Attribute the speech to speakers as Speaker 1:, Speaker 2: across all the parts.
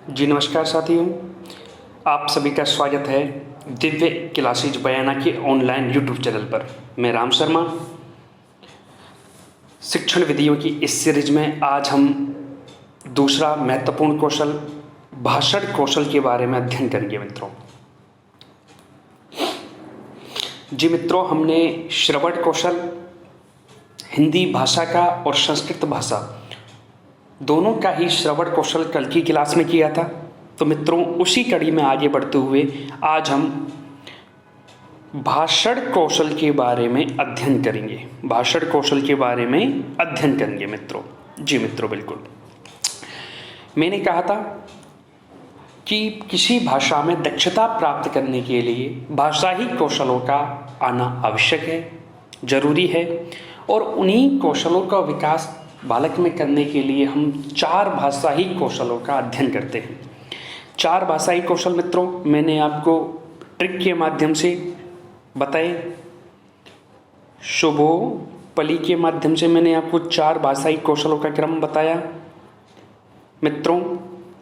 Speaker 1: जी नमस्कार साथियों, आप सभी का स्वागत है दिव्य क्लासेज बयाना के ऑनलाइन यूट्यूब चैनल पर। मैं राम शर्मा। शिक्षण विधियों की इस सीरीज में आज हम दूसरा महत्वपूर्ण कौशल भाषण कौशल के बारे में अध्ययन करेंगे मित्रों। जी मित्रों, हमने श्रवण कौशल हिंदी भाषा का और संस्कृत भाषा दोनों का ही श्रवण कौशल कल की क्लास में किया था। तो मित्रों, उसी कड़ी में आगे बढ़ते हुए आज हम भाषण कौशल के बारे में अध्ययन करेंगे। भाषण कौशल के बारे में अध्ययन करेंगे मित्रों। जी मित्रों, बिल्कुल मैंने कहा था कि किसी भाषा में दक्षता प्राप्त करने के लिए भाषाई कौशलों का आना आवश्यक है, जरूरी है। और उन्हीं कौशलों का विकास बालक में करने के लिए हम 4 भाषाई कौशलों का अध्ययन करते हैं। 4 भाषाई कौशल मित्रों मैंने आपको ट्रिक के माध्यम से बताए। शुभोपली के माध्यम से मैंने आपको 4 भाषाई कौशलों का क्रम बताया मित्रों।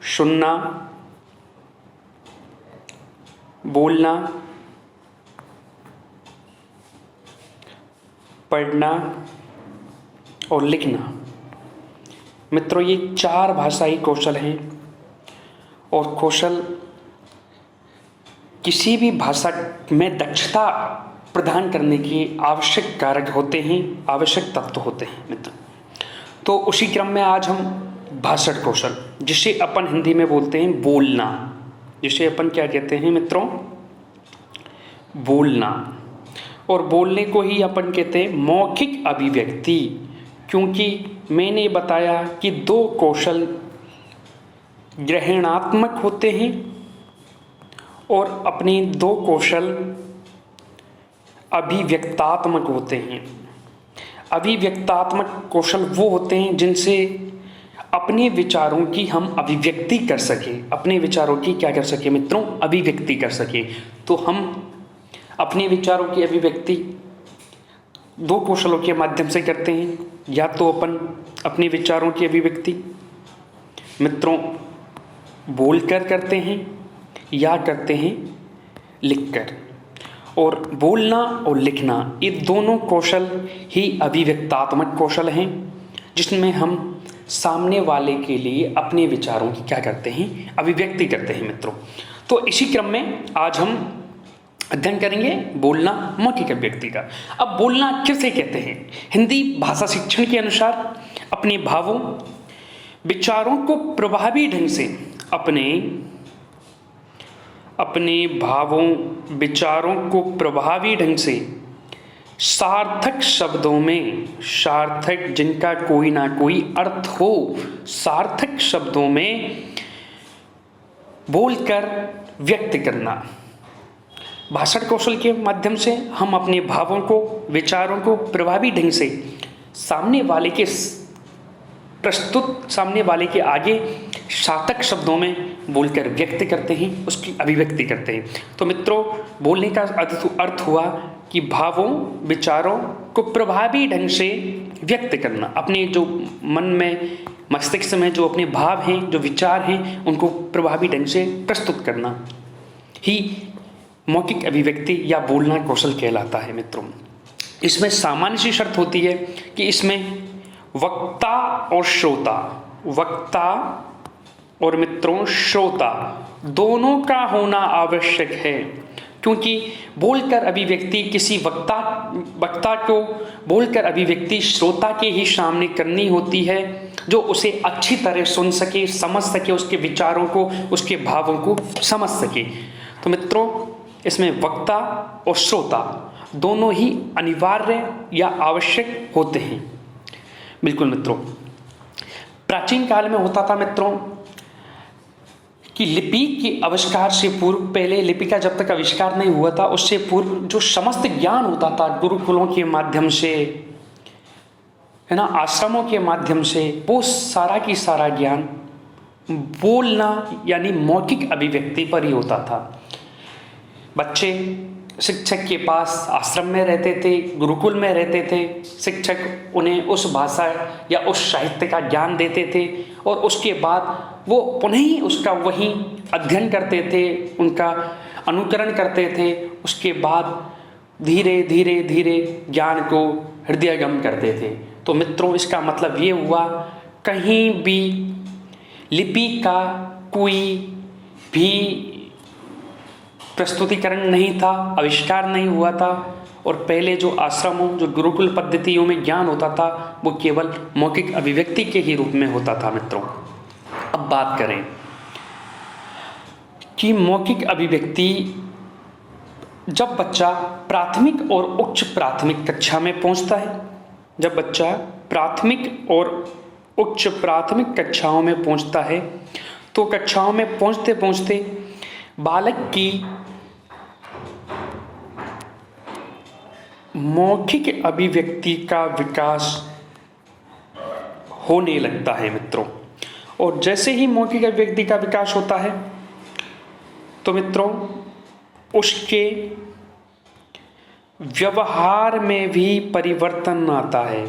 Speaker 1: सुनना, बोलना, पढ़ना और लिखना। मित्रों, ये 4 भाषाई कौशल हैं और कौशल किसी भी भाषा में दक्षता प्रदान करने के आवश्यक कारक होते हैं, आवश्यक तत्व होते हैं मित्र। तो उसी क्रम में आज हम भाषण कौशल, जिसे अपन हिंदी में बोलते हैं बोलना, जिसे अपन क्या कहते हैं मित्रों, बोलना। और बोलने को ही अपन कहते हैं मौखिक अभिव्यक्ति, क्योंकि मैंने बताया कि 2 कौशल ग्रहणात्मक होते हैं और अपने 2 कौशल अभिव्यक्तात्मक होते हैं। अभिव्यक्तात्मक कौशल वो होते हैं जिनसे अपने विचारों की हम अभिव्यक्ति कर सकें, अपने विचारों की क्या कर सकें मित्रों, अभिव्यक्ति कर सकें। तो हम अपने विचारों की अभिव्यक्ति 2 कौशलों के माध्यम से करते हैं। या तो अपन अपने विचारों की अभिव्यक्ति मित्रों बोलकर करते हैं या करते हैं लिखकर। और बोलना और लिखना ये दोनों कौशल ही अभिव्यक्तात्मक कौशल हैं, जिसमें हम सामने वाले के लिए अपने विचारों की क्या करते हैं, अभिव्यक्ति करते हैं मित्रों। तो इसी क्रम में आज हम अध्ययन करेंगे बोलना मौखिक अभिव्यक्ति का। अब बोलना किसे कहते हैं? हिंदी भाषा शिक्षण के अनुसार अपने भावों विचारों को प्रभावी ढंग से अपने भावों विचारों को प्रभावी ढंग से सार्थक शब्दों में, सार्थक जिनका कोई ना कोई अर्थ हो, सार्थक शब्दों में बोलकर व्यक्त करना। भाषण कौशल के माध्यम से हम अपने भावों को विचारों को प्रभावी ढंग से सामने वाले के आगे सार्थक शब्दों में बोलकर व्यक्त करते हैं, उसकी अभिव्यक्ति करते हैं। तो मित्रों, बोलने का अर्थ हुआ कि भावों विचारों को प्रभावी ढंग से व्यक्त करना, अपने जो मन में मस्तिष्क में जो अपने भाव हैं, जो विचार हैं, उनको प्रभावी ढंग से प्रस्तुत करना ही मौखिक अभिव्यक्ति या बोलना कौशल कहलाता है मित्रों। इसमें सामान्य सी शर्त होती है कि इसमें वक्ता और मित्रों श्रोता दोनों का होना आवश्यक है, क्योंकि बोलकर अभिव्यक्ति किसी वक्ता को बोलकर अभिव्यक्ति श्रोता के ही सामने करनी होती है, जो उसे अच्छी तरह सुन सके, समझ सके, उसके विचारों को, उसके भावों को समझ सके। तो मित्रों, इसमें वक्ता और श्रोता दोनों ही अनिवार्य या आवश्यक होते हैं। बिल्कुल मित्रों, प्राचीन काल में होता था मित्रों कि लिपि के आविष्कार से पूर्व, पहले लिपि का जब तक आविष्कार नहीं हुआ था, उससे पूर्व जो समस्त ज्ञान होता था गुरुकुलों के माध्यम से, है ना, आश्रमों के माध्यम से, वो सारा की सारा ज्ञान बोलना यानी मौखिक अभिव्यक्ति पर ही होता था। बच्चे शिक्षक के पास आश्रम में रहते थे, गुरुकुल में रहते थे। शिक्षक उन्हें उस भाषा या उस साहित्य का ज्ञान देते थे और उसके बाद वो पुनः ही उसका वही अध्ययन करते थे, उनका अनुकरण करते थे। उसके बाद धीरे धीरे धीरे ज्ञान को हृदयगम करते थे। तो मित्रों, इसका मतलब ये हुआ, कहीं भी लिपि का कोई भी प्रस्तुतिकरण नहीं था, आविष्कार नहीं हुआ था। और पहले जो आश्रमों, जो गुरुकुल पद्धतियों में ज्ञान होता था, वो केवल मौखिक अभिव्यक्ति के ही रूप में होता था। मित्रों, अब बात करें कि मौखिक अभिव्यक्ति जब बच्चा प्राथमिक और उच्च प्राथमिक कक्षा में पहुंचता है, जब बच्चा प्राथमिक और उच्च प्राथमिक कक्षाओं में पहुंचता है, तो कक्षाओं में पहुंचते पहुंचते बालक की मौखिक अभिव्यक्ति का विकास होने लगता है। मित्रों, और जैसे ही मौखिक अभिव्यक्ति का विकास होता है, तो मित्रों उसके व्यवहार में भी परिवर्तन आता है।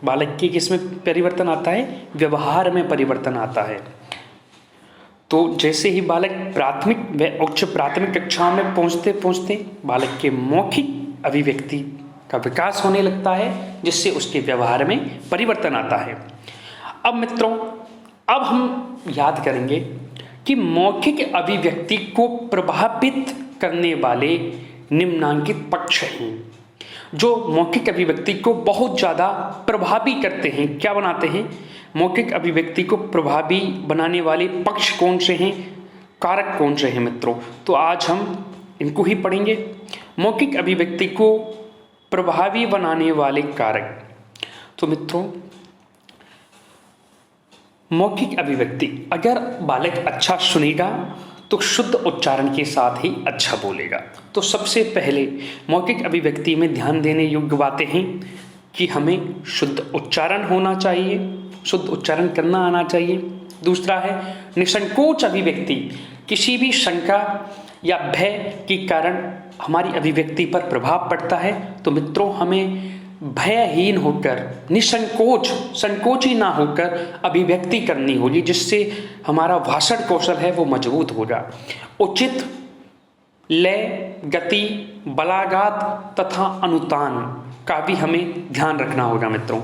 Speaker 1: बालक की किसमें परिवर्तन आता है? व्यवहार में परिवर्तन आता है। तो जैसे ही बालक प्राथमिक व उच्च प्राथमिक कक्षाओं में पहुंचते पहुंचते बालक के मौखिक अभिव्यक्ति का विकास होने लगता है, जिससे उसके व्यवहार में परिवर्तन आता है। अब मित्रों, अब हम याद करेंगे कि मौखिक अभिव्यक्ति को प्रभावित करने वाले निम्नांकित पक्ष हैं, जो मौखिक अभिव्यक्ति को बहुत ज़्यादा प्रभावी करते हैं। क्या बनाते हैं? मौखिक अभिव्यक्ति को प्रभावी बनाने वाले पक्ष कौन से हैं, कारक कौन से हैं मित्रों? तो आज हम इनको ही पढ़ेंगे। मौखिक अभिव्यक्ति को प्रभावी बनाने वाले कारक। तो मित्रों, मौखिक अभिव्यक्ति, अगर बालक अच्छा सुनेगा तो शुद्ध उच्चारण के साथ ही अच्छा बोलेगा। तो सबसे पहले मौखिक अभिव्यक्ति में ध्यान देने योग्य बातें हैं कि हमें शुद्ध उच्चारण होना चाहिए, शुद्ध उच्चारण करना आना चाहिए। दूसरा है निसंकोच अभिव्यक्ति। किसी भी शंका या भय के कारण हमारी अभिव्यक्ति पर प्रभाव पड़ता है, तो मित्रों हमें भयहीन होकर, निसंकोच, संकोची ना होकर अभिव्यक्ति करनी होगी, जिससे हमारा भाषण कौशल है वो मजबूत होगा। उचित लय, गति, बलागात तथा अनुतान का भी हमें ध्यान रखना होगा मित्रों।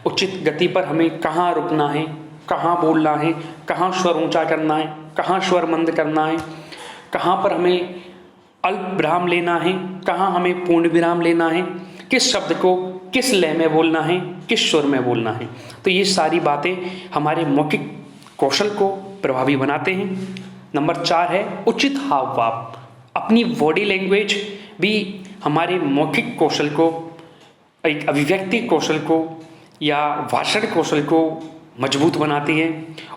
Speaker 1: उचित गति पर हमें कहाँ रुकना है, कहाँ बोलना है, कहाँ स्वर ऊंचा करना है, कहाँ स्वर मंद करना है, कहाँ पर हमें अल्प विराम लेना है, कहाँ हमें पूर्ण विराम लेना है, किस शब्द को किस लय में बोलना है, किस स्वर में बोलना है। तो ये सारी बातें हमारे मौखिक कौशल को प्रभावी बनाते हैं। नंबर 4 है उचित हाव भाव। अपनी बॉडी लैंग्वेज भी हमारे मौखिक कौशल को, एक अभिव्यक्ति कौशल को या भाषण कौशल को मजबूत बनाती है।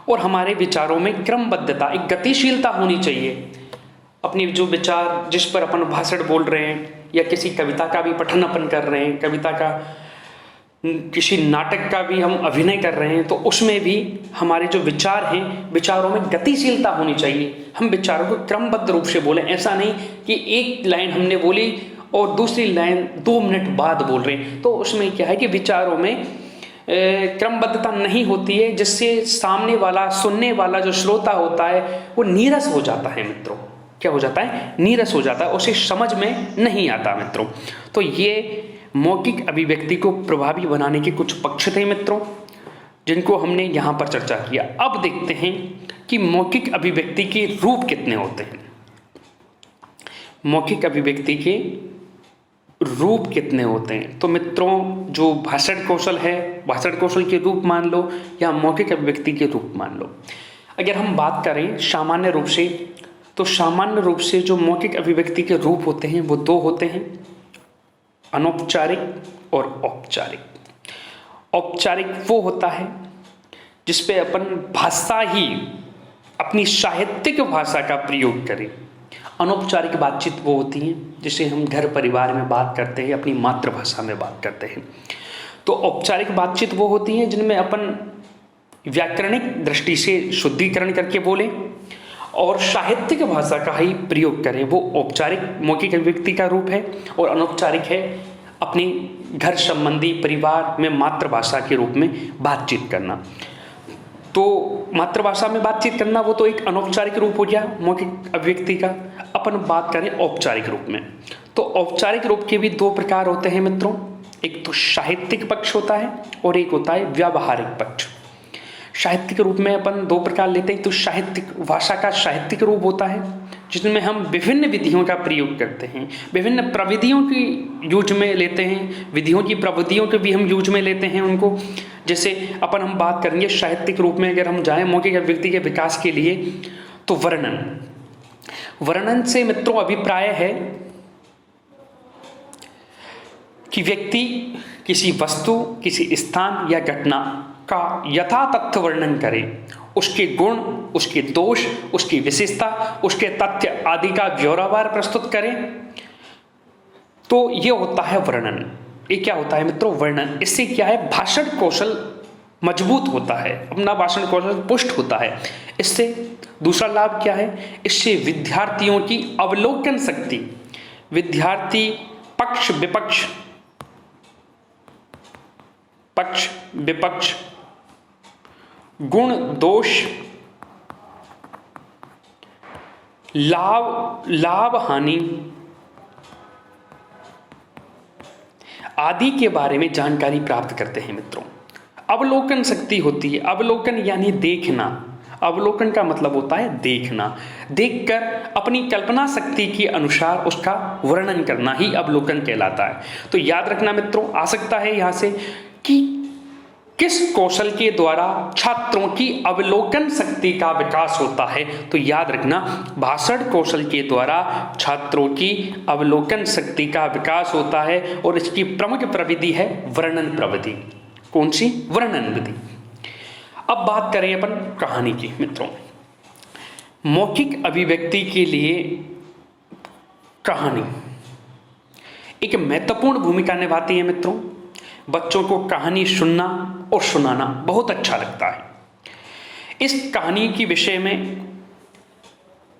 Speaker 1: और हमारे विचारों में क्रमबद्धता, एक गतिशीलता होनी चाहिए। अपनी जो विचार, जिस पर अपन भाषण बोल रहे हैं या किसी कविता का भी पठन अपन कर रहे हैं, कविता का, किसी नाटक का भी हम अभिनय कर रहे हैं, तो उसमें भी हमारे जो विचार हैं, विचारों में गतिशीलता होनी चाहिए। हम विचारों को क्रमबद्ध रूप से बोलें। ऐसा नहीं कि एक लाइन हमने बोली और दूसरी लाइन 2 मिनट बाद बोल रहे हैं, तो उसमें क्या है कि विचारों में क्रमबद्धता नहीं होती है, जिससे सामने वाला, सुनने वाला जो श्रोता होता है वो नीरस हो जाता है मित्रों। क्या हो जाता है? नीरस हो जाता है, उसे समझ में नहीं आता मित्रों। तो ये मौखिक अभिव्यक्ति को प्रभावी बनाने के कुछ पक्ष थे मित्रों, जिनको हमने यहाँ पर चर्चा किया। अब देखते हैं कि मौखिक अभिव्यक्ति के रूप कितने होते हैं। मौखिक अभिव्यक्ति के रूप कितने होते हैं? तो मित्रों, जो भाषण कौशल है, भाषण कौशल के रूप मान लो या मौखिक अभिव्यक्ति के रूप मान लो। अगर हम बात करें सामान्य रूप से, तो सामान्य रूप से जो मौखिक अभिव्यक्ति के रूप होते हैं वो 2 होते हैं, अनौपचारिक और औपचारिक। औपचारिक वो होता है जिसपे अपन भाषा ही, अपनी साहित्यिक भाषा का प्रयोग करें। अनौपचारिक बातचीत वो होती हैं जिसे हम घर परिवार में बात करते हैं, अपनी मातृभाषा में बात करते हैं। तो औपचारिक बातचीत वो होती हैं जिनमें अपन व्याकरणिक दृष्टि से शुद्धिकरण करके बोलें और साहित्यिक भाषा का ही प्रयोग करें। वो औपचारिक मौखिक अभिव्यक्ति का रूप है। और अनौपचारिक है अपनी घर संबंधी, परिवार में मातृभाषा के रूप में बातचीत करना। तो मातृभाषा में बातचीत करना वो तो एक अनौपचारिक रूप हो गया मौखिक अभिव्यक्ति का। अपन बात करें औपचारिक रूप में, तो औपचारिक रूप के भी दो प्रकार होते हैं मित्रों। एक तो साहित्यिक पक्ष होता है और एक होता है व्यावहारिक पक्ष। साहित्यिक रूप में अपन दो प्रकार लेते हैं। तो साहित्यिक भाषा का साहित्यिक रूप होता है जिसमें हम विभिन्न विधियों का प्रयोग करते हैं, विभिन्न प्रविधियों की यूज में लेते हैं, विधियों की प्रविधियों के भी हम यूज में लेते हैं उनको। जैसे अपन हम बात करेंगे साहित्यिक रूप में, अगर हम जाएं मौखिक अभिव्यक्ति के विकास के लिए, तो वर्णन से मित्रों अभिप्राय है कि व्यक्ति किसी वस्तु, किसी स्थान या घटना का यथा तथ्य वर्णन करे, उसके गुण, उसके दोष, उसकी विशेषता, उसके तथ्य आदि का ब्यौरावार प्रस्तुत करे, तो ये होता है वर्णन। ये क्या होता है मित्रों? वर्णन। इससे क्या है, भाषण कौशल मजबूत होता है, अपना भाषण कौशल पुष्ट होता है। इससे दूसरा लाभ क्या है, इससे विद्यार्थियों की अवलोकन शक्ति, विद्यार्थी पक्ष विपक्ष, पक्ष विपक्ष, गुण दोष, लाभ हानि आदि के बारे में जानकारी प्राप्त करते हैं मित्रों। अवलोकन शक्ति होती है। अवलोकन यानी देखना। अवलोकन का मतलब होता है देखना, देखकर अपनी कल्पना शक्ति के अनुसार उसका वर्णन करना ही अवलोकन कहलाता है। तो याद रखना मित्रों, आ सकता है यहां से कि किस कौशल के द्वारा छात्रों की अवलोकन शक्ति का विकास होता है। तो याद रखना, भाषण कौशल के द्वारा छात्रों की अवलोकन शक्ति का विकास होता है और इसकी प्रमुख प्रविधि है वर्णन प्रविधि। कौन सी? वर्णन विधि। अब बात करें अपन कहानी की मित्रों। मौखिक अभिव्यक्ति के लिए कहानी एक महत्वपूर्ण भूमिका निभाती है मित्रों। बच्चों को कहानी सुनना और सुनाना बहुत अच्छा लगता है। इस कहानी के विषय में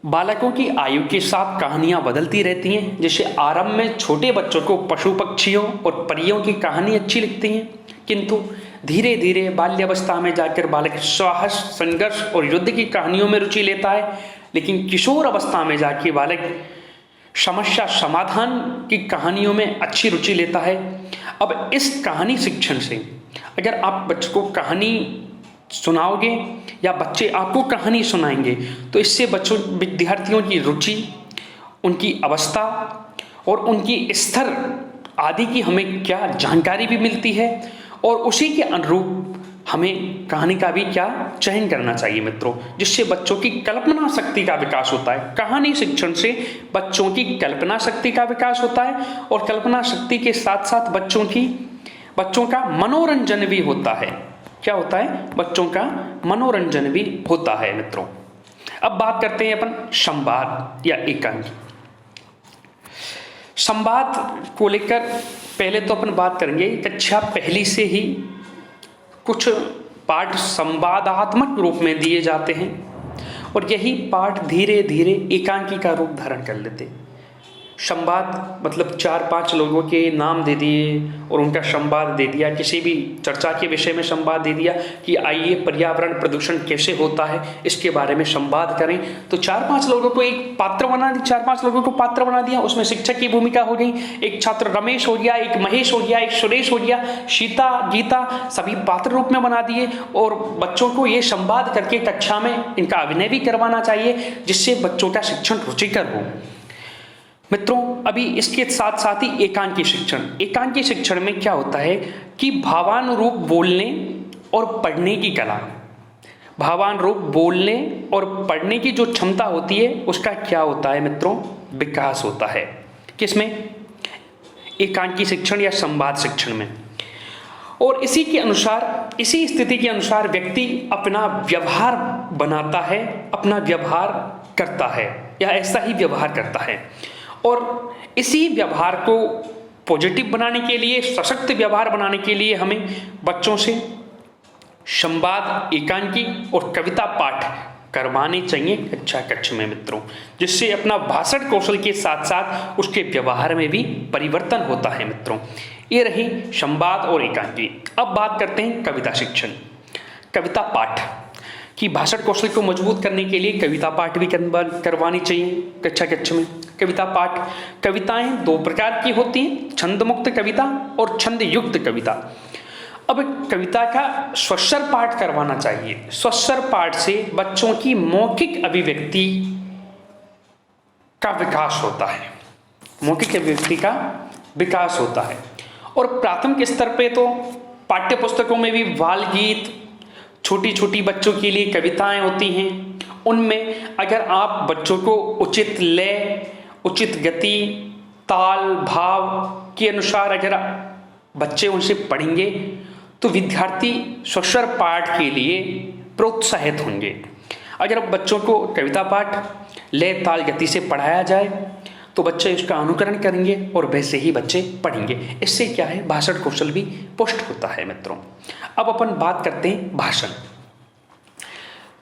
Speaker 1: बालकों की आयु के साथ कहानियां बदलती रहती हैं। जैसे आरंभ में छोटे बच्चों को पशु पक्षियों और परियों की कहानी अच्छी लगती है, किंतु धीरे धीरे बाल्यावस्था में जाकर बालक साहस, संघर्ष और युद्ध की कहानियों में रुचि लेता है। लेकिन किशोर अवस्था में जाके बालक समस्या समाधान की कहानियों में अच्छी रुचि लेता है। अब इस कहानी शिक्षण से अगर आप बच्चों को कहानी सुनाओगे या बच्चे आपको कहानी सुनाएंगे, तो इससे बच्चों विद्यार्थियों की रुचि, उनकी अवस्था और उनकी स्तर आदि की हमें क्या जानकारी भी मिलती है और उसी के अनुरूप हमें कहानी का भी क्या चयन करना चाहिए मित्रों, जिससे बच्चों की कल्पना शक्ति का विकास होता है। कहानी शिक्षण से बच्चों की कल्पना शक्ति का विकास होता है और कल्पना शक्ति के साथ साथ बच्चों का मनोरंजन भी होता है। क्या होता है? बच्चों का मनोरंजन भी होता है मित्रों। अब बात करते हैं अपन संवाद या एकांकी। संवाद को लेकर पहले तो अपन बात करेंगे, कक्षा पहली से ही कुछ पाठ संवादात्मक रूप में दिए जाते हैं और यही पाठ धीरे धीरे एकांकी का रूप धारण कर लेते हैं। संवाद मतलब 4-5 लोगों के नाम दे दिए और उनका संवाद दे दिया, किसी भी चर्चा के विषय में संवाद दे दिया कि आइए पर्यावरण प्रदूषण कैसे होता है इसके बारे में संवाद करें। तो 4-5 लोगों को एक पात्र बना दिया, 4-5 लोगों को पात्र बना दिया। उसमें शिक्षक की भूमिका हो गई, एक छात्र रमेश हो गया, एक महेश हो गया, एक सुरेश हो गया, सीता, गीता, सभी पात्र रूप में बना दिए और बच्चों को ये संवाद करके कक्षा में इनका अभिनय भी करवाना चाहिए, जिससे बच्चों का शिक्षण रुचिकर हो। मित्रों, अभी इसके साथ साथ ही एकांकी शिक्षण में क्या होता है कि भावानुरूप बोलने और पढ़ने की कला, भावानुरूप बोलने और पढ़ने की जो क्षमता होती है उसका क्या होता है मित्रों? विकास होता है। किसमें? एकांकी शिक्षण या संवाद शिक्षण में। और इसी के अनुसार, इसी स्थिति के अनुसार व्यक्ति अपना व्यवहार बनाता है, अपना व्यवहार करता है या ऐसा ही व्यवहार करता है। और इसी व्यवहार को पॉजिटिव बनाने के लिए, सशक्त व्यवहार बनाने के लिए हमें बच्चों से संवाद, एकांकी और कविता पाठ करवाने चाहिए कक्षा में मित्रों, जिससे अपना भाषण कौशल के साथ साथ उसके व्यवहार में भी परिवर्तन होता है मित्रों। ये रही संवाद और एकांकी। अब बात करते हैं कविता शिक्षण, कविता पाठ। कि भाषण कौशल को मजबूत करने के लिए कविता पाठ भी करवानी चाहिए कक्षा कक्ष में। कविता पाठ, कविताएं दो प्रकार की होती हैं, छंद मुक्त कविता और छंद युक्त कविता। अब कविता का स्वस्वर पाठ करवाना चाहिए। स्वस्वर पाठ से बच्चों की मौखिक अभिव्यक्ति का विकास होता है, मौखिक अभिव्यक्ति का विकास होता है। और प्राथमिक स्तर पे तो पाठ्य पुस्तकों में भी बाल गीत, छोटी छोटी बच्चों के लिए कविताएं होती हैं। उनमें अगर आप बच्चों को उचित लय, उचित गति, ताल, भाव के अनुसार अगर बच्चे उनसे पढ़ेंगे तो विद्यार्थी स्वस्वर पाठ के लिए प्रोत्साहित होंगे। अगर बच्चों को कविता पाठ लय, ताल, गति से पढ़ाया जाए तो बच्चे इसका अनुकरण करेंगे और वैसे ही बच्चे पढ़ेंगे। इससे क्या है, भाषण कौशल भी पुष्ट होता है मित्रों। अब अपन बात करते हैं भाषण।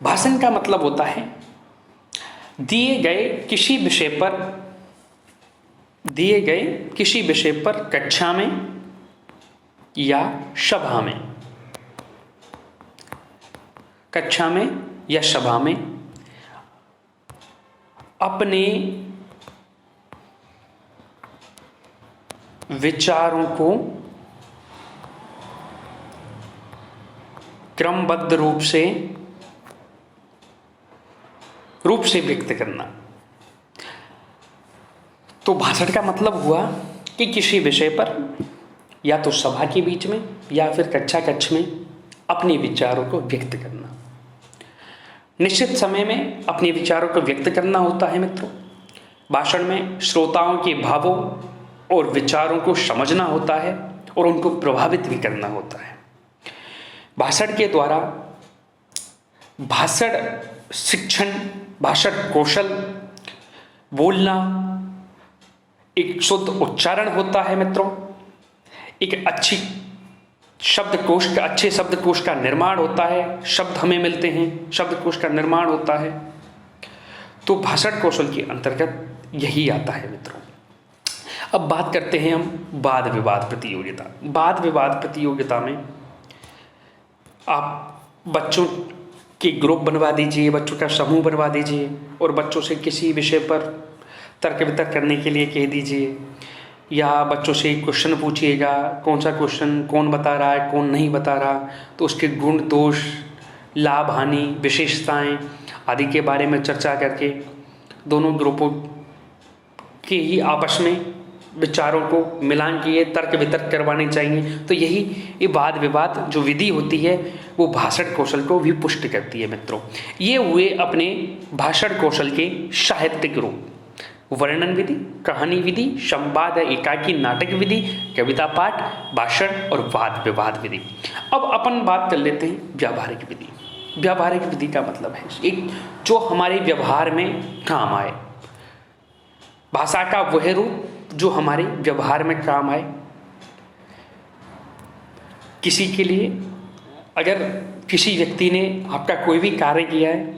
Speaker 1: भाषण का मतलब होता है दिए गए किसी विषय पर कक्षा में या सभा में अपने विचारों को क्रमबद्ध रूप से व्यक्त करना। तो भाषण का मतलब हुआ कि किसी विषय पर या तो सभा के बीच में या फिर कक्षा कक्ष में अपने विचारों को व्यक्त करना। निश्चित समय में अपने विचारों को व्यक्त करना होता है मित्रों। भाषण में श्रोताओं के भावों और विचारों को समझना होता है और उनको प्रभावित भी करना होता है। भाषण के द्वारा भाषण शिक्षण, भाषण कौशल, बोलना, एक शुद्ध उच्चारण होता है मित्रों। एक अच्छे शब्दकोश का निर्माण होता है, शब्द हमें मिलते हैं, शब्दकोश का निर्माण होता है। तो भाषण कौशल के अंतर्गत यही आता है मित्रों। अब बात करते हैं हम वाद विवाद प्रतियोगिता। वाद विवाद प्रतियोगिता में आप बच्चों के ग्रुप बनवा दीजिए, बच्चों का समूह बनवा दीजिए और बच्चों से किसी विषय पर तर्क वितर्क करने के लिए कह दीजिए, या बच्चों से क्वेश्चन पूछिएगा, कौन सा क्वेश्चन कौन बता रहा है, कौन नहीं बता रहा, तो उसके गुण दोष, लाभ हानि, विशेषताएं आदि के बारे में चर्चा करके दोनों ग्रुपों के ही आपस में विचारों को मिलान किए तर्क वितर्क करवाने चाहिए। तो यही ये वाद विवाद जो विधि होती है वो भाषण कौशल को भी पुष्ट करती है मित्रों। ये हुए अपने भाषण कौशल के साहित्यिक रूप: वर्णन विधि, कहानी विधि, संवाद एकाकी नाटक विधि, कविता पाठ, भाषण और वाद विवाद विधि। अब अपन बात कर लेते हैं व्यावहारिक विधि। व्यावहारिक विधि का मतलब है एक जो हमारे व्यवहार में काम आए, भाषा का वह रूप जो हमारे व्यवहार में काम आए। किसी के लिए अगर किसी व्यक्ति ने आपका कोई भी कार्य किया है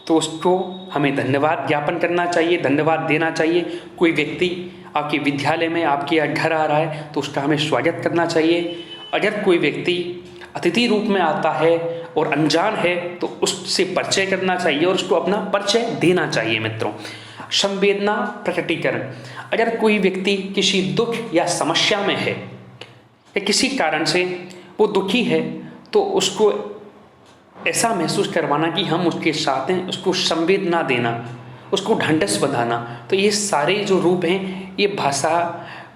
Speaker 1: तो उसको हमें धन्यवाद ज्ञापन करना चाहिए, धन्यवाद देना चाहिए। कोई व्यक्ति आपके विद्यालय में आपके यहाँ घर आ रहा है तो उसका हमें स्वागत करना चाहिए। अगर कोई व्यक्ति अतिथि रूप में आता है और अनजान है तो उससे परिचय करना चाहिए और उसको अपना परिचय देना चाहिए मित्रों। संवेदना प्रकटीकरण: अगर कोई व्यक्ति किसी दुख या समस्या में है या किसी कारण से वो दुखी है तो उसको ऐसा महसूस करवाना कि हम उसके साथ हैं, उसको संवेदना देना, उसको ढांढस बंधाना। तो ये सारे जो रूप हैं ये भाषा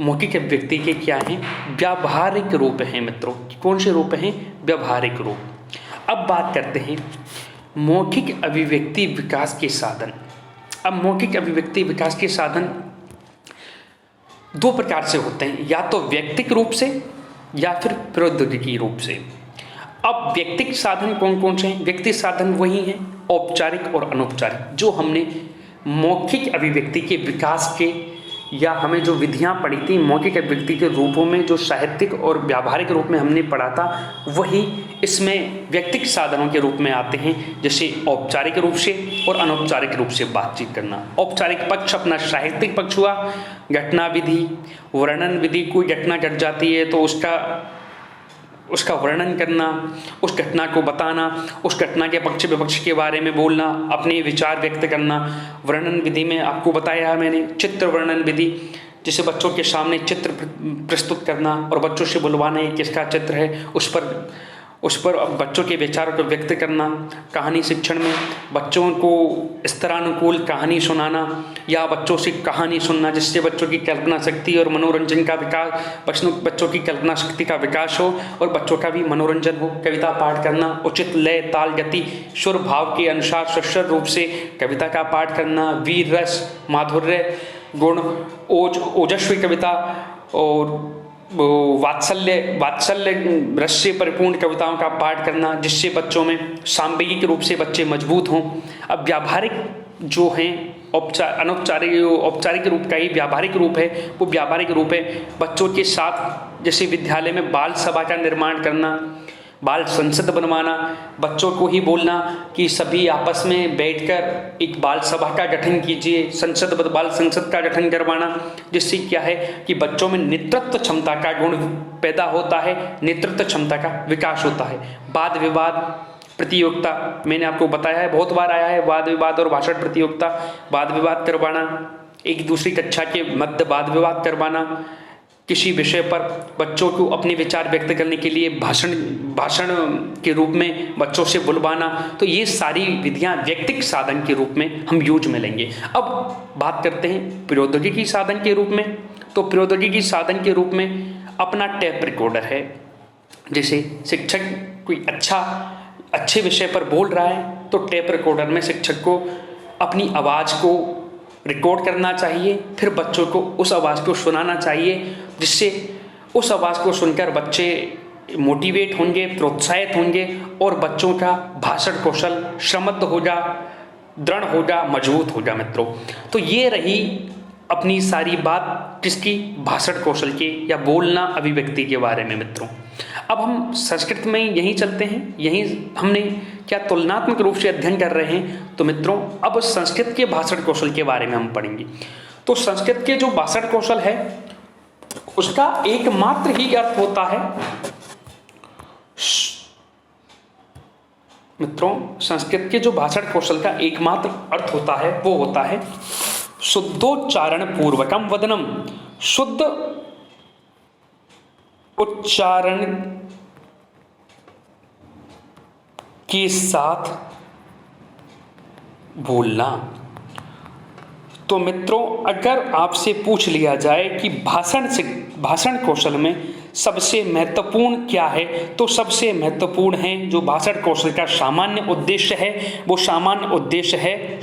Speaker 1: मौखिक अभिव्यक्ति के क्या हैं? व्यावहारिक रूप हैं मित्रों। कौन से रूप हैं? व्यावहारिक रूप। अब बात करते हैं मौखिक अभिव्यक्ति विकास के साधन। अब मौखिक अभिव्यक्ति विकास के साधन दो प्रकार से होते हैं, या तो व्यक्तिक रूप से या फिर प्रौद्योगिकी रूप से। अब व्यक्तिक साधन कौन कौन से हैं? व्यक्तिक साधन वही हैं औपचारिक और अनौपचारिक, जो हमने मौखिक अभिव्यक्ति के विकास के या हमें जो विधियां पढ़ी थी मौखिक अभिव्यक्ति के रूपों में, जो साहित्यिक और व्यावहारिक रूप में हमने पढ़ा था, वही इसमें व्यक्तिक साधनों के रूप में आते हैं। जैसे औपचारिक रूप से और अनौपचारिक रूप से बातचीत करना। औपचारिक पक्ष अपना साहित्यिक पक्ष हुआ, घटना विधि, वर्णन विधि। कोई घटना घट जाती है तो उसका उसका वर्णन करना, उस घटना को बताना, उस घटना के पक्ष विपक्ष के बारे में बोलना, अपने विचार व्यक्त करना। वर्णन विधि में आपको बताया है मैंने, चित्र वर्णन विधि, जिसे बच्चों के सामने चित्र प्रस्तुत करना और बच्चों से बुलवाना ये किसका चित्र है, उस पर बच्चों के विचारों को व्यक्त करना। कहानी शिक्षण में बच्चों को स्तरानुकूल कहानी सुनाना या बच्चों से कहानी सुनना, जिससे बच्चों की कल्पना शक्ति और मनोरंजन का विकास, बच्चों की कल्पना शक्ति का विकास हो और बच्चों का भी मनोरंजन हो। कविता पाठ करना, उचित लय ताल गति सुर भाव के अनुसार सुस्वर रूप से कविता का पाठ करना। वीर रस माधुर्य गुण ओजस्वी कविता और वात्सल्य रस से परिपूर्ण कविताओं का पाठ करना, जिससे बच्चों में सांवेगिक रूप से बच्चे मजबूत हों। अब व्यावहारिक जो हैं औपचारिक रूप का ही व्यावहारिक रूप है, वो व्यावहारिक रूप है बच्चों के साथ जैसे विद्यालय में बाल सभा का निर्माण करना, बाल संसद बनवाना, बच्चों को ही बोलना कि सभी आपस में बैठकर एक बाल सभा का गठन कीजिए, बाल संसद का गठन करवाना, जिससे क्या है कि बच्चों में नेतृत्व क्षमता का गुण पैदा होता है, नेतृत्व क्षमता का विकास होता है। वाद विवाद प्रतियोगिता मैंने आपको बताया है, बहुत बार आया है, वाद विवाद और भाषण प्रतियोगिता। वाद विवाद करवाना, एक दूसरी कक्षा के मध्य वाद विवाद करवाना, किसी विषय पर बच्चों को अपने विचार व्यक्त करने के लिए भाषण के रूप में बच्चों से बुलवाना। तो ये सारी विधियां व्यक्तिक साधन के रूप में हम यूज में लेंगे। अब बात करते हैं प्रौद्योगिकी साधन के रूप में। तो प्रौद्योगिकी साधन के रूप में अपना टेप रिकॉर्डर है। जैसे शिक्षक कोई अच्छे विषय पर बोल रहा है तो टेप रिकॉर्डर में शिक्षक को अपनी आवाज़ को रिकॉर्ड करना चाहिए, फिर बच्चों को उस आवाज़ को सुनाना चाहिए, जिससे उस आवाज़ को सुनकर बच्चे मोटिवेट होंगे, प्रोत्साहित होंगे और बच्चों का भाषण कौशल समृद्ध होगा, दृढ़ होगा, मजबूत होगा मित्रों। तो ये रही अपनी सारी बात किसकी, भाषण कौशल की या बोलना अभिव्यक्ति के बारे में मित्रों। अब हम संस्कृत में यहीं चलते हैं, यहीं हमने क्या तुलनात्मक रूप से अध्ययन कर रहे हैं। तो मित्रों अब संस्कृत के भाषण कौशल के बारे में हम पढ़ेंगे। तो संस्कृत के जो भाषण कौशल है उसका एकमात्र ही अर्थ होता है मित्रों, संस्कृत के जो भाषण कौशल का एकमात्र अर्थ होता है वो होता है शुद्धोच्चारण पूर्वकम वदनम, शुद्ध उच्चारण के साथ बोलना। तो मित्रों अगर आपसे पूछ लिया जाए कि भाषण कौशल में सबसे महत्वपूर्ण क्या है, तो सबसे महत्वपूर्ण है जो भाषण कौशल का सामान्य उद्देश्य है, वो सामान्य उद्देश्य है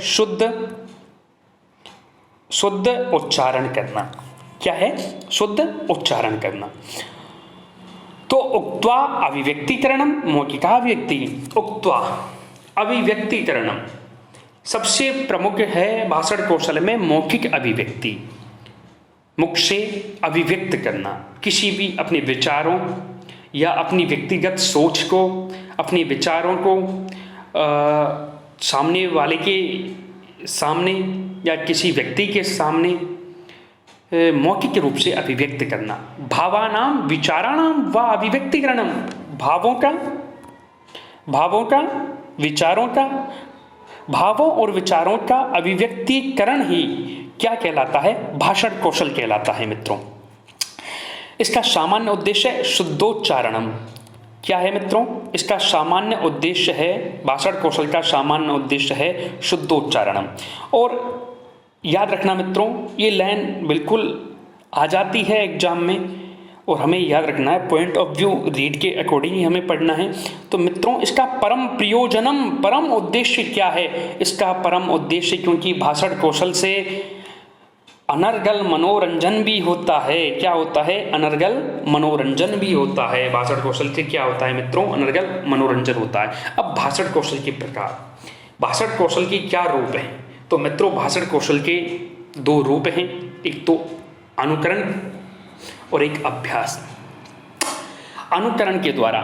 Speaker 1: शुद्ध उच्चारण करना। क्या है? शुद्ध उच्चारण करना। तो उक्त्वा अभिव्यक्तिकरणम मौखिकाभिव्यक्ति, उक्त्वा अभिव्यक्तिकरणम सबसे प्रमुख है भाषण कौशल में मौखिक अभिव्यक्ति, मुख से अभिव्यक्त करना किसी भी अपने विचारों या अपनी व्यक्तिगत सोच को, अपने विचारों को सामने वाले के सामने या किसी व्यक्ति के सामने मौखिक रूप से अभिव्यक्त करना। भावानाम विचाराणाम व अभिव्यक्तिकरणम, भावों और विचारों का अभिव्यक्तिकरण ही क्या कहलाता है? भाषण कौशल कहलाता है मित्रों। इसका सामान्य उद्देश्य है शुद्धोच्चारणम। क्या है मित्रों? इसका सामान्य उद्देश्य है, भाषण कौशल का सामान्य उद्देश्य है शुद्धोच्चारणम। और याद रखना मित्रों, ये लाइन बिल्कुल आ जाती है एग्जाम में और हमें याद रखना है, पॉइंट ऑफ व्यू रीड के अकॉर्डिंग ही हमें पढ़ना है। तो मित्रों इसका परम प्रयोजनम, परम उद्देश्य क्या है? इसका परम उद्देश्य, क्योंकि भाषण कौशल से अनर्गल मनोरंजन भी होता है। क्या होता है? अनर्गल मनोरंजन भी होता है। भाषण कौशल से क्या होता है मित्रों? अनर्गल मनोरंजन होता है। अब भाषण कौशल के प्रकार, भाषण कौशल की क्या रूप है? तो मित्रों भाषण कौशल के दो रूप हैं, एक तो अनुकरण और एक अभ्यास। अनुकरण के द्वारा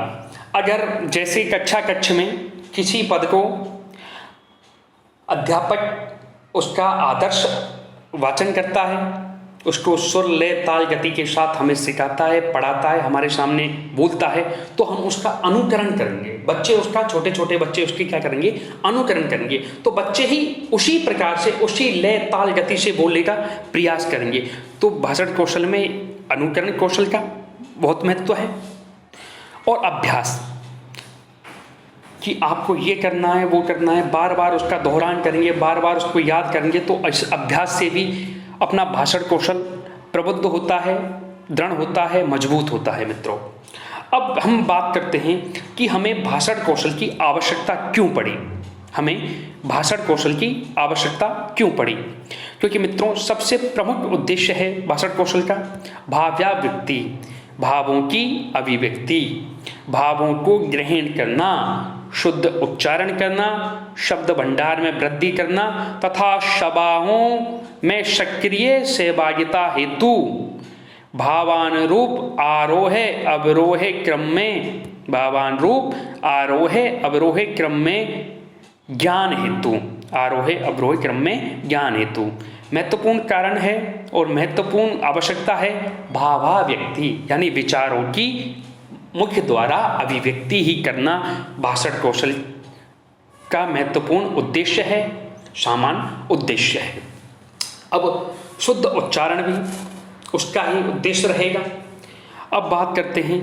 Speaker 1: अगर जैसे कक्षा में किसी पद को अध्यापक उसका आदर्श वाचन करता है उसको सुर लय ताल गति के साथ हमें सिखाता है, पढ़ाता है, हमारे सामने बोलता है, तो हम उसका अनुकरण करेंगे। बच्चे उसका, छोटे छोटे बच्चे उसकी क्या करेंगे, अनुकरण करेंगे। तो बच्चे ही उसी प्रकार से, उसी लय ताल गति से बोलने का प्रयास करेंगे। तो भाषण कौशल में अनुकरण कौशल का बहुत महत्व है। और अभ्यास, कि आपको ये करना है, वो करना है, बार बार उसका दोहरान करेंगे, बार बार उसको याद करेंगे, तो इस अभ्यास से भी अपना भाषण कौशल प्रबुद्ध होता है, दृढ़ होता है, मजबूत होता है मित्रों। अब हम बात करते हैं कि हमें भाषण कौशल की आवश्यकता क्यों पड़ी। हमें भाषण कौशल की आवश्यकता क्यों पड़ी? क्योंकि मित्रों सबसे प्रमुख उद्देश्य है भाषण कौशल का भावाभिव्यक्ति, भावों की अभिव्यक्ति, भावों को ग्रहण करना, शुद्ध उच्चारण करना, शब्द भंडार में वृद्धि करना तथा सभाओं में सक्रिय सहभागिता हेतु भावानुरूप आरोहे अवरोहे क्रम में, भावानुरूप आरोहे अवरोहे क्रम में ज्ञान हेतु, आरोहे अवरोहे क्रम में ज्ञान हेतु महत्वपूर्ण कारण है और महत्वपूर्ण आवश्यकता है भावाभिव्यक्ति, यानी विचारों की मुख्य द्वारा अभिव्यक्ति ही करना भाषण कौशल का महत्वपूर्ण उद्देश्य है, सामान्य उद्देश्य है। अब शुद्ध उच्चारण भी उसका ही उद्देश्य रहेगा। अब बात करते हैं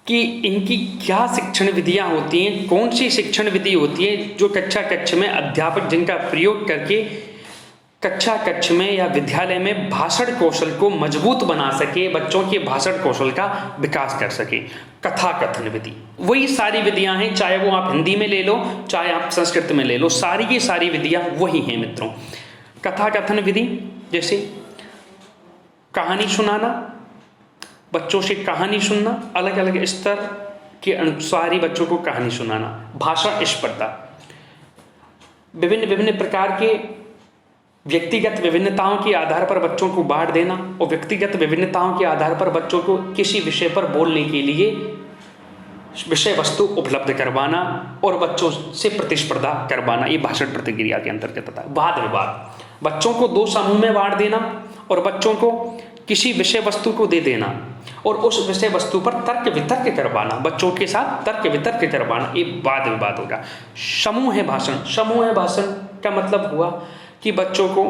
Speaker 1: कि इनकी क्या शिक्षण विधियां होती हैं, कौन सी शिक्षण विधि होती है जो कक्षा कक्ष में अध्यापक जिनका प्रयोग करके कक्षा कक्ष में या विद्यालय में भाषण कौशल को मजबूत बना सके, बच्चों के भाषण कौशल का विकास कर सके। कथा कथन विधि, वही सारी विधियां हैं, चाहे वो आप हिंदी में ले लो, चाहे आप संस्कृत में ले लो, सारी की सारी विधियां वही हैं मित्रों। कथा कथन विधि जैसे कहानी सुनाना, बच्चों से कहानी सुनना, अलग अलग स्तर के अनुसार ही बच्चों को कहानी सुनाना। भाषण स्पर्धा, विभिन्न विभिन्न प्रकार के व्यक्तिगत विभिन्नताओं के आधार पर बच्चों को बांट देना और व्यक्तिगत विभिन्नताओं के आधार पर बच्चों को किसी विषय पर बोलने के लिए विषय वस्तु उपलब्ध करवाना और बच्चों से प्रतिस्पर्धा करवाना, ये भाषण प्रतिक्रिया के अंतर्गत आता है। वाद विवाद, बच्चों को दो समूह में बांट देना और बच्चों को किसी विषय वस्तु को दे देना और उस विषय वस्तु पर तर्क वितर्क करवाना, बच्चों के साथ तर्क वितर्क करवाना, ये वाद विवाद होगा। समूह भाषण, समूह भाषण का मतलब हुआ कि बच्चों को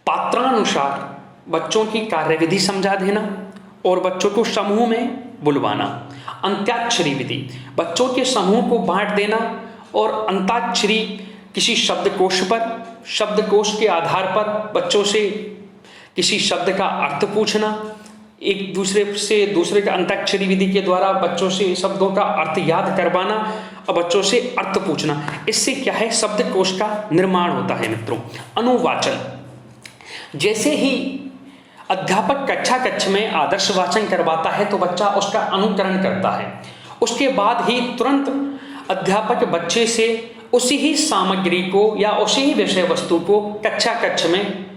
Speaker 1: पात्रानुसार बच्चों की कार्यविधि समझा देना और बच्चों को समूह में बुलवाना। अंत्याक्षरी विधि, बच्चों के समूह को बांट देना और अंताक्षरी किसी शब्दकोश पर, शब्दकोश के आधार पर बच्चों से किसी शब्द का अर्थ पूछना, एक दूसरे से दूसरे का अंताक्षरी विधि के द्वारा बच्चों से शब्दों का अर्थ याद करवाना और बच्चों से अर्थ पूछना। इससे क्या है, शब्दकोश का निर्माण होता है मित्रों। अनुवाचन, जैसे ही अध्यापक कक्षा कक्ष में आदर्श वाचन करवाता है तो बच्चा उसका अनुकरण करता है। उसके बाद ही तुरंत अध्यापक बच्चे से उसी ही सामग्री को या उसी ही विषय वस्तु को कक्षा कक्ष में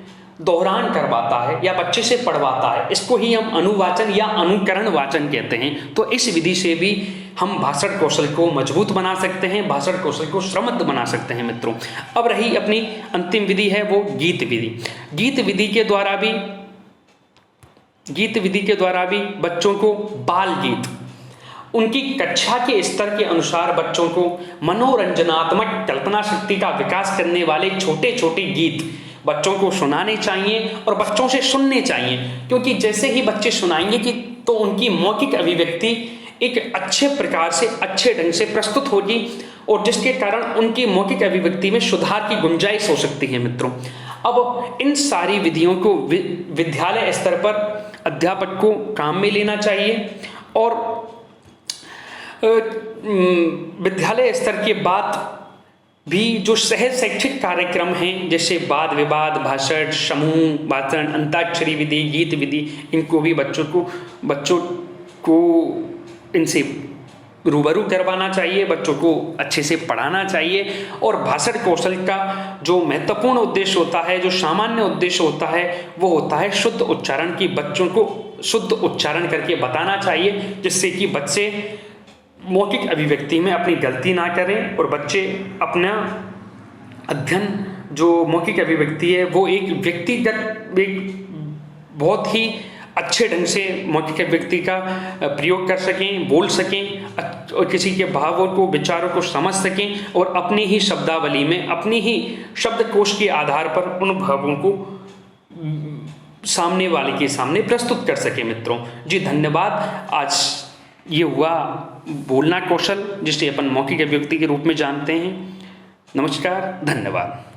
Speaker 1: दोहरान करवाता है या बच्चे से पढ़वाता है। इसको ही हम अनुवाचन या अनुकरण वाचन कहते हैं। तो इस विधि से भी हम भाषण कौशल को मजबूत बना सकते हैं, भाषण कौशल को श्रमद्ध बना सकते हैं मित्रों। अब रही अपनी अंतिम विधि है वो गीत विधि। गीत विधि के द्वारा भी बच्चों को बाल गीत, उनकी कक्षा के स्तर के अनुसार बच्चों को मनोरंजनात्मक कल्पना शक्ति का विकास करने वाले छोटे छोटे गीत बच्चों को सुनाने चाहिए और बच्चों से सुनने चाहिए। क्योंकि जैसे ही बच्चे सुनाएंगे कि तो उनकी मौखिक अभिव्यक्ति एक अच्छे प्रकार से, अच्छे ढंग से प्रस्तुत होगी और जिसके कारण उनकी मौखिक अभिव्यक्ति में सुधार की गुंजाइश हो सकती है मित्रों। अब इन सारी विधियों को विद्यालय स्तर पर अध्यापक को काम में लेना चाहिए और विद्यालय स्तर के बाद भी जो सहज शैक्षिक कार्यक्रम हैं जैसे वाद विवाद, भाषण, समूह भाषण, अंताक्षरी विधि, गीत विधि, इनको भी बच्चों को इनसे रूबरू करवाना चाहिए, बच्चों को अच्छे से पढ़ाना चाहिए। और भाषण कौशल का जो महत्वपूर्ण उद्देश्य होता है, जो सामान्य उद्देश्य होता है, वो होता है शुद्ध उच्चारण की। बच्चों को शुद्ध उच्चारण करके बताना चाहिए जिससे कि बच्चे मौखिक अभिव्यक्ति में अपनी गलती ना करें और बच्चे अपना अध्ययन जो मौखिक अभिव्यक्ति है वो एक व्यक्तिगत, एक बहुत ही अच्छे ढंग से मौखिक अभिव्यक्ति का प्रयोग कर सकें, बोल सकें और किसी के भावों को, विचारों को समझ सकें और अपनी ही शब्दावली में, अपनी ही शब्दकोश के आधार पर उन भावों को सामने वाले के सामने प्रस्तुत कर सके। मित्रों जी धन्यवाद। आज ये हुआ बोलना कौशल, जिसे अपन मौखिक अभिव्यक्ति के रूप में जानते हैं। नमस्कार, धन्यवाद।